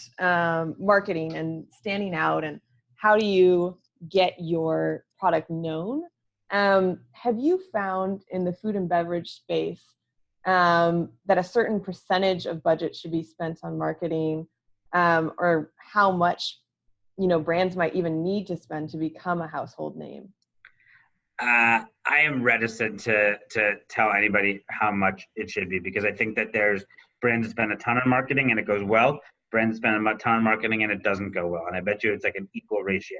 marketing and standing out and how do you get your product known, have you found in the food and beverage space that a certain percentage of budget should be spent on marketing, or how much brands might even need to spend to become a household name? I am reticent to tell anybody how much it should be, because I think that there's brands that spend a ton on marketing and it goes well. Brands spend a ton on marketing and it doesn't go well. And I bet you it's like an equal ratio.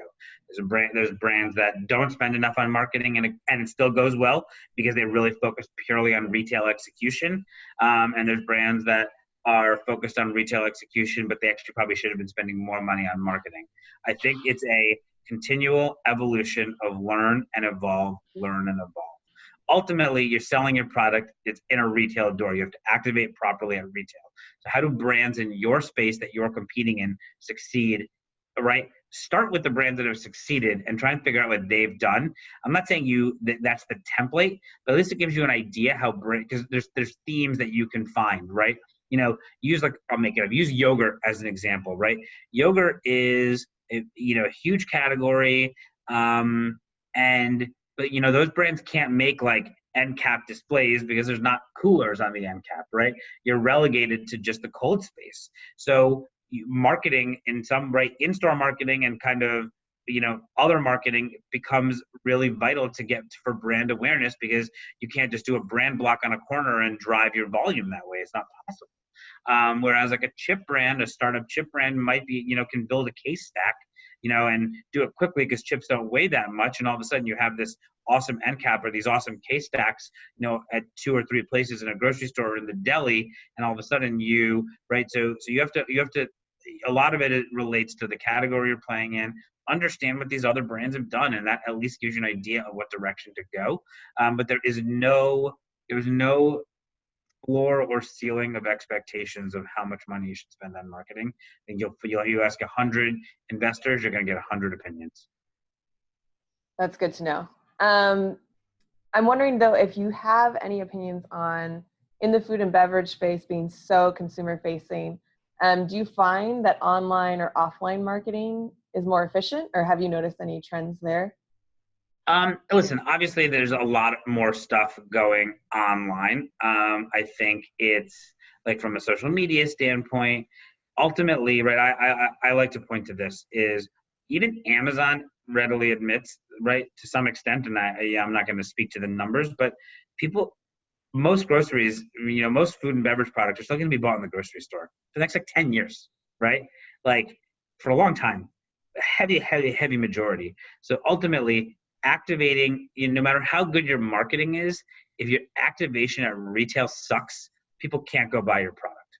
There's brands that don't spend enough on marketing and it still goes well because they really focus purely on retail execution. And there's brands that are focused on retail execution, but they actually probably should have been spending more money on marketing. I think it's a continual evolution of learn and evolve, learn and evolve. Ultimately, you're selling your product, it's in a retail door. You have to activate properly at retail. So how do brands in your space that you're competing in succeed, right? Start with the brands that have succeeded and try and figure out what they've done. I'm not saying that's the template, but at least it gives you an idea how, because there's themes that you can find, right? Use use yogurt as an example, right? Yogurt is a huge category, but those brands can't make like end cap displays because there's not coolers on the end cap, right? You're relegated to just the cold space. So marketing in-store marketing and kind of other marketing becomes really vital to get for brand awareness, because you can't just do a brand block on a corner and drive your volume that way. It's not possible. Whereas like a startup chip brand might be, can build a case stack, and do it quickly because chips don't weigh that much. And all of a sudden you have this awesome end cap or these awesome case stacks, at 2 or 3 places in a grocery store or in the deli. And all of a sudden so you have to, a lot of it relates to the category you're playing in, understand what these other brands have done. And that at least gives you an idea of what direction to go. But there's no floor or ceiling of expectations of how much money you should spend on marketing. And you ask 100 investors, you're going to get 100 opinions. That's good to know. I'm wondering though, if you have any opinions on, in the food and beverage space being so consumer facing, do you find that online or offline marketing is more efficient, or have you noticed any trends there? Listen, obviously there's a lot more stuff going online. I think it's like from a social media standpoint, ultimately, right, I like to point to this is even Amazon readily admits, right, to some extent, and I'm not going to speak to the numbers, but most groceries, most food and beverage products are still going to be bought in the grocery store for the next like 10 years, right? Like for a long time, a heavy majority. So ultimately, activating, no matter how good your marketing is, if your activation at retail sucks, people can't go buy your product,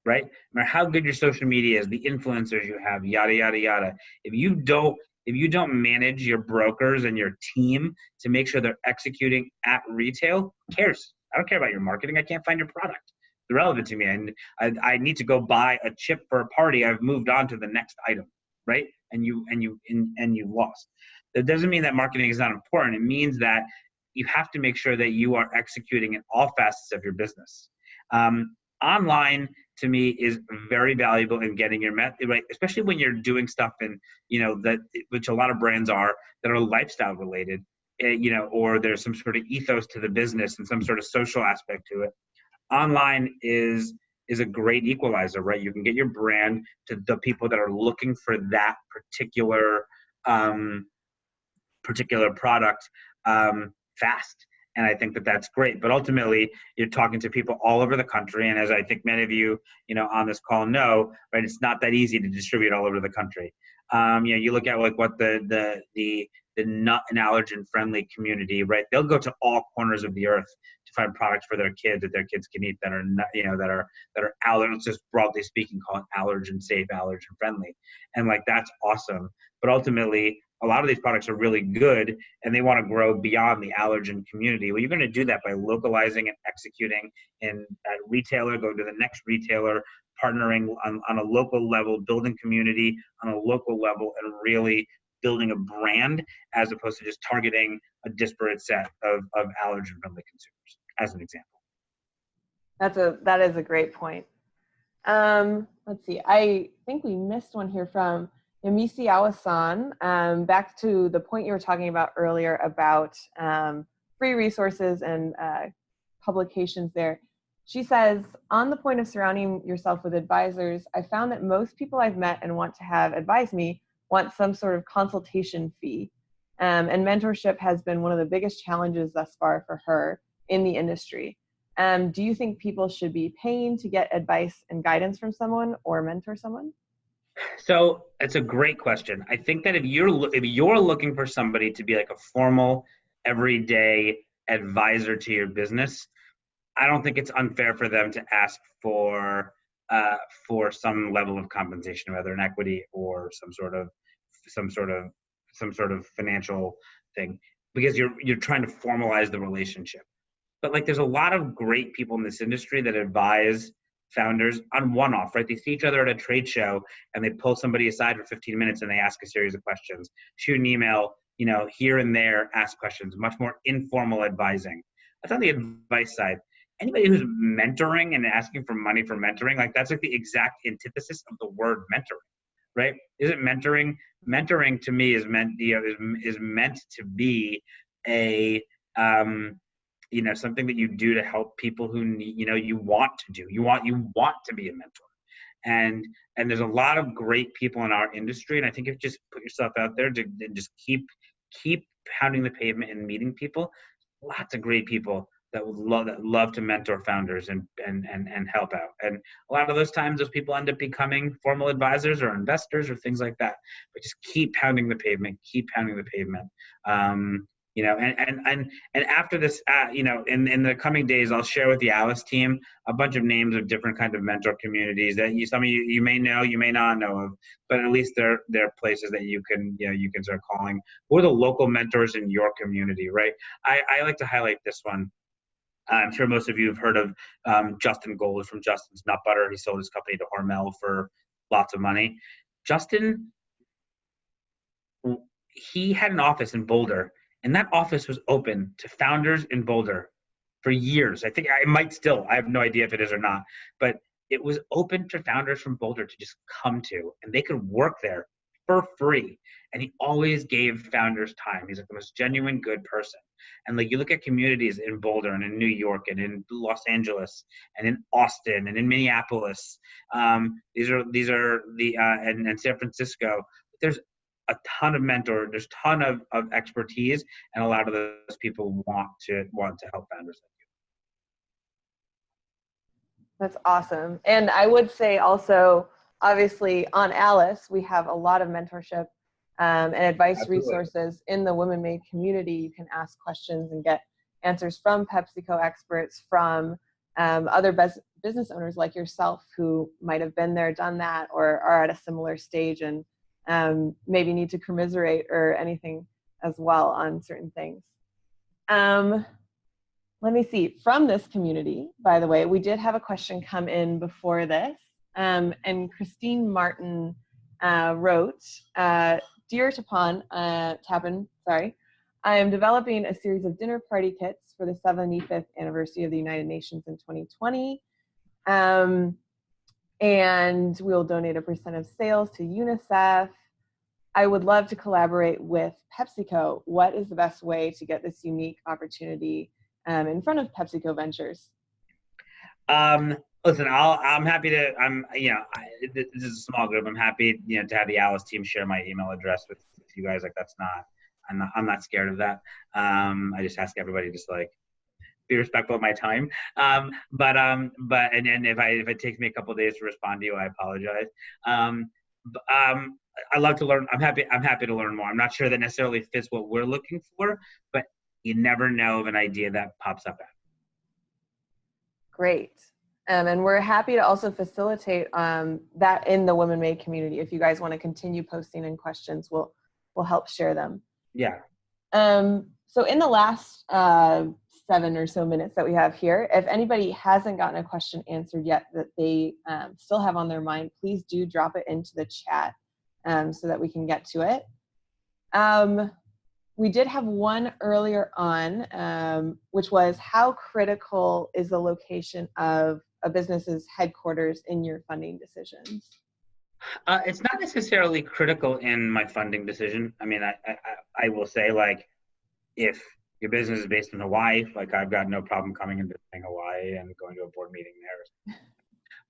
right? No matter how good your social media is, the influencers you have, yada, yada, yada. If you don't manage your brokers and your team to make sure they're executing at retail, who cares? I don't care about your marketing. I can't find your product. It's irrelevant to me. And I need to go buy a chip for a party. I've moved on to the next item, right? And you lost. That doesn't mean that marketing is not important. It means that you have to make sure that you are executing in all facets of your business. Online, to me, is very valuable in getting your method right, especially when you're doing stuff in, that which a lot of brands are that are lifestyle related, or there's some sort of ethos to the business and some sort of social aspect to it. Online is a great equalizer, right? You can get your brand to the people that are looking for that particular product fast. And I think that that's great. But ultimately, you're talking to people all over the country. And as I think many of you, on this call know, right, it's not that easy to distribute all over the country. You look at like what the nut and allergen friendly community, right? They'll go to all corners of the earth to find products for their kids that their kids can eat that are not, that are allergen, just broadly speaking, call it allergen safe, allergen friendly. And like, that's awesome. But ultimately, a lot of these products are really good and they want to grow beyond the allergen community. Well, you're going to do that by localizing and executing in at retailer, going to the next retailer, partnering on a local level, building community on a local level, and really building a brand as opposed to just targeting a disparate set of allergen friendly consumers, as an example. That is a great point. Let's see. I think we missed one here from Yamisi Awasan. Back to the point you were talking about earlier about free resources and publications there. She says, on the point of surrounding yourself with advisors, I found that most people I've met and want to have advise me want some sort of consultation fee. And mentorship has been one of the biggest challenges thus far for her in the industry. Do you think people should be paying to get advice and guidance from someone or mentor someone? So it's a great question. I think that if you're looking for somebody to be like a formal, everyday advisor to your business, I don't think it's unfair for them to ask for some level of compensation, whether an equity or some sort of financial thing, because you're trying to formalize the relationship. But like, there's a lot of great people in this industry that advise founders on one-off, right? They see each other at a trade show and they pull somebody aside for 15 minutes and they ask a series of questions, shoot an email, here and there, ask questions, much more informal advising. That's on the advice side. Anybody who's mentoring and asking for money for mentoring, like that's like the exact antithesis of the word mentoring, right? Isn't mentoring? Mentoring to me is meant to be a something that you do to help people who need, you want to do. You want to be a mentor. And there's a lot of great people in our industry. And I think if you just put yourself out there to just keep pounding the pavement and meeting people, lots of great people that would love to mentor founders and help out. And a lot of those times, those people end up becoming formal advisors or investors or things like that. But just keep pounding the pavement. And after this, in the coming days, I'll share with the Alice team a bunch of names of different kinds of mentor communities that some of you may know, you may not know of, but at least they're places that you can start calling. Who are the local mentors in your community, right? I like to highlight this one. I'm sure most of you have heard of Justin Gold from Justin's Nut Butter. He sold his company to Hormel for lots of money. Justin, he had an office in Boulder, and that office was open to founders in Boulder for years. I think I might still, I have no idea if it is or not, but it was open to founders from Boulder to just come to, and they could work there for free. And he always gave founders time. He's like the most genuine, good person. And like you look at communities in Boulder and in New York and in Los Angeles and in Austin and in Minneapolis. These are the and San Francisco. There's a ton of mentor. There's a ton of expertise, and a lot of those people want to help founders. That's awesome. And I would say also, obviously, on Alice, we have a lot of mentorship and advice Absolutely. resources in the WomanMade community. You can ask questions and get answers from PepsiCo experts, from other business owners like yourself who might have been there, done that, or are at a similar stage and maybe need to commiserate or anything as well on certain things. Let me see. From this community, by the way, we did have a question come in before this. And Christine Martin wrote, Dear Tapan, sorry, I am developing a series of dinner party kits for the 75th anniversary of the United Nations in 2020. And we'll donate a % of sales to UNICEF. I would love to collaborate with PepsiCo. What is the best way to get this unique opportunity in front of PepsiCo Ventures? Listen, I'm happy to. This is a small group. I'm happy, to have the Alice team share my email address with you guys. Like that's not. I'm not scared of that. I just ask everybody just like be respectful of my time. But if it takes me a couple of days to respond to you, I apologize. I love to learn. I'm happy to learn more. I'm not sure that necessarily fits what we're looking for, but you never know of an idea that pops up. Great. And we're happy to also facilitate that in the WomanMade community. If you guys want to continue posting in questions, we'll help share them. Yeah. So in the last 7 or so minutes that we have here, if anybody hasn't gotten a question answered yet that they still have on their mind, please do drop it into the chat so that we can get to it. We did have one earlier on, which was how critical is the location of a business's headquarters in your funding decisions? It's not necessarily critical in my funding decision. I mean, I will say, like, if your business is based in Hawaii, like I've got no problem coming and visiting Hawaii and going to a board meeting there.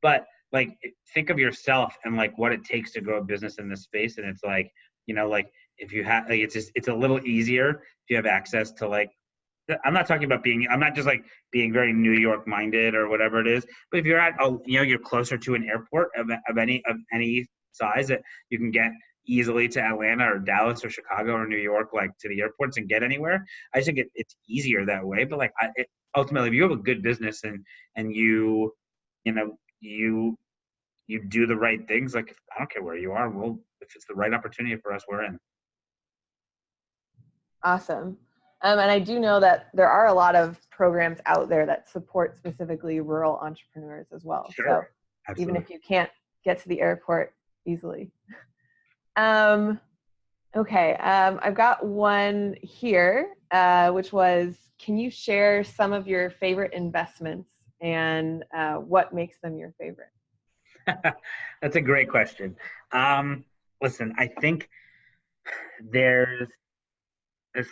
But like, think of yourself and like what it takes to grow a business in this space. And it's like, like if you have, like, it's a little easier if you have access to like, I'm not talking about I'm not just like being very New York minded or whatever it is, but if you're at, you're closer to an airport of any size that you can get easily to Atlanta or Dallas or Chicago or New York, like to the airports and get anywhere. I just think it's easier that way. But like ultimately, if you have a good business and you do the right things, like I don't care where you are, if it's the right opportunity for us, we're in. Awesome. And I do know that there are a lot of programs out there that support specifically rural entrepreneurs as well. Sure. So Absolutely. even if you can't get to the airport easily. Okay, I've got one here, which was, can you share some of your favorite investments and what makes them your favorite? That's a great question. Listen, I think there's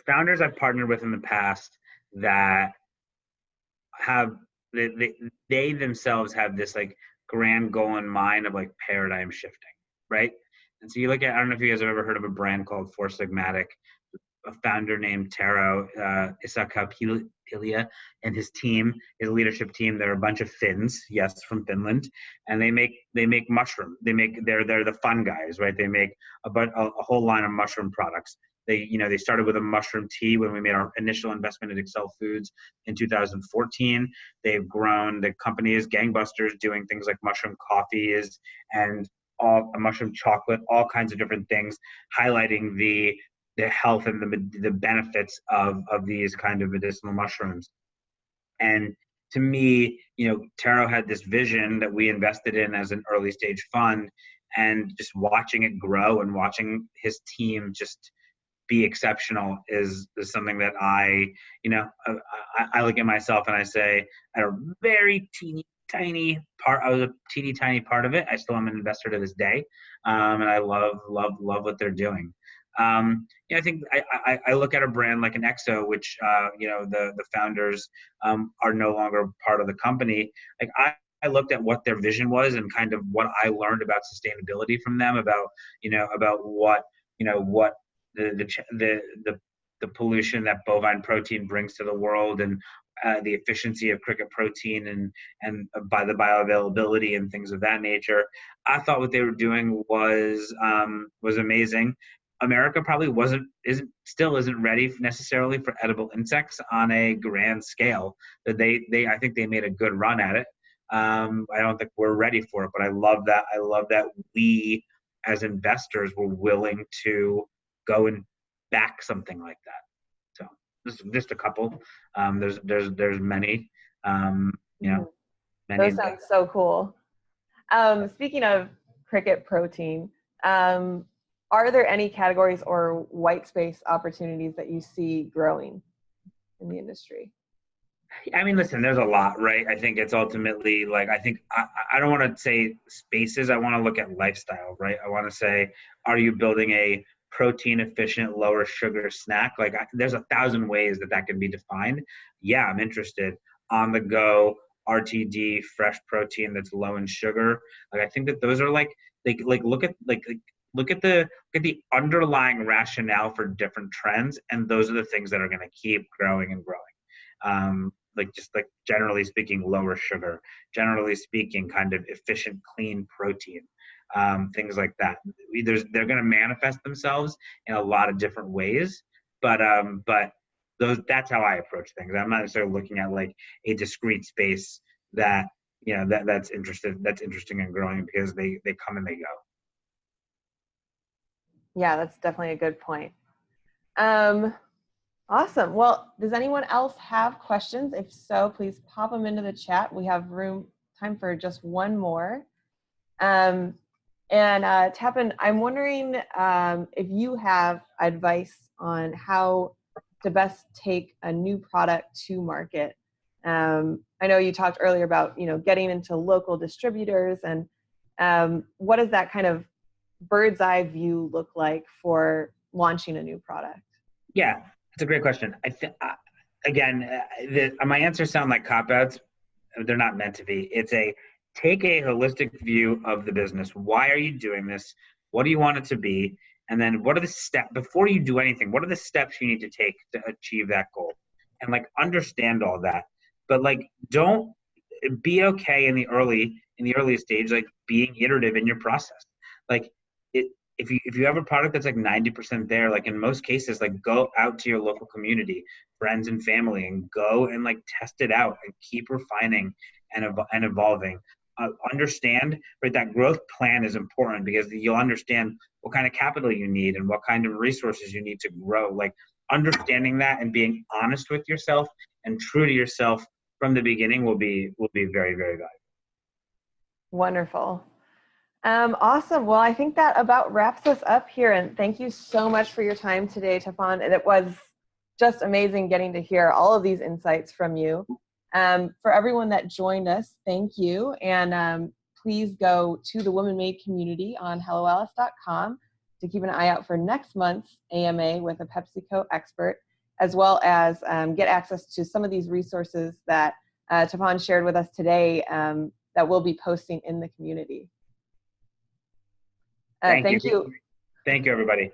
founders I've partnered with in the past that have they themselves have this like grand goal in mind of like paradigm shifting, right? And so you look at, I don't know if you guys have ever heard of a brand called Four Sigmatic, a founder named Taro Isakapilia and his team, his leadership team. They're a bunch of Finns, yes, from Finland, and they make mushroom. They're the fun guys, right? They make a whole line of mushroom products. They started with a mushroom tea when we made our initial investment at AccelFoods in 2014. They've grown. The company is gangbusters, doing things like mushroom coffees and mushroom chocolate, all kinds of different things, highlighting the health and the benefits of these kind of medicinal mushrooms. And to me, Taro had this vision that we invested in as an early stage fund, and just watching it grow and watching his team just be exceptional is something that I look at myself and I say, at a very teeny tiny part, I was a teeny tiny part of it. I still am an investor to this day, and I love what they're doing. I think I look at a brand like an EXO, which the founders are no longer part of the company. Like I looked at what their vision was and kind of what I learned about sustainability from them, about what the pollution that bovine protein brings to the world, and the efficiency of cricket protein, and by the bioavailability and things of that nature. I thought what they were doing was amazing. America probably still isn't ready necessarily for edible insects on a grand scale. That I think they made a good run at it. I don't think we're ready for it, but I love that we as investors were willing to go and back something like that. So this is just a couple. There's many. Many. Those sound so cool. Speaking of cricket protein, are there any categories or white space opportunities that you see growing in the industry? I mean, listen, there's a lot, right? I think it's ultimately I don't want to say spaces. I want to look at lifestyle, right? I want to say, are you building a protein efficient, lower sugar snack? There's 1,000 ways that can be defined. Yeah, I'm interested. On the go, RTD, fresh protein that's low in sugar. I think that those are look at the underlying rationale for different trends, and those are the things that are going to keep growing and growing. Generally speaking, lower sugar, generally speaking, kind of efficient, clean protein, things like that. They're going to manifest themselves in a lot of different ways, but that's how I approach things. I'm not necessarily looking at a discrete space that's interesting and growing, because they come and they go. Yeah, that's definitely a good point. Awesome. Well, does anyone else have questions? If so, please pop them into the chat. We have time for just one more. Tapan, I'm wondering if you have advice on how to best take a new product to market. I know you talked earlier about getting into local distributors, and what does that kind of bird's eye view look like for launching a new product? Yeah, that's a great question. My answers sound like cop-outs. They're not meant to be. It's take a holistic view of the business. Why are you doing this? What do you want it to be? And then what are the steps, before you do anything, what are the steps you need to take to achieve that goal? And understand all that. But don't be okay in the early stage, being iterative in your process. If you have a product that's 90% there, in most cases, go out to your local community, friends and family, and go and test it out and keep refining and evolving. Understand, right, that growth plan is important, because you'll understand what kind of capital you need and what kind of resources you need to grow. Understanding that and being honest with yourself and true to yourself from the beginning will be very, very valuable. Wonderful. Awesome. Well, I think that about wraps us up here. And thank you so much for your time today, Tapan. And it was just amazing getting to hear all of these insights from you. For everyone that joined us, thank you. And please go to the WomanMade community on helloalice.com to keep an eye out for next month's AMA with a PepsiCo expert, as well as get access to some of these resources that Tapan shared with us today that we'll be posting in the community. Thank you. Thank you, everybody.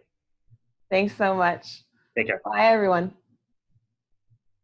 Thanks so much. Take care. Bye, everyone.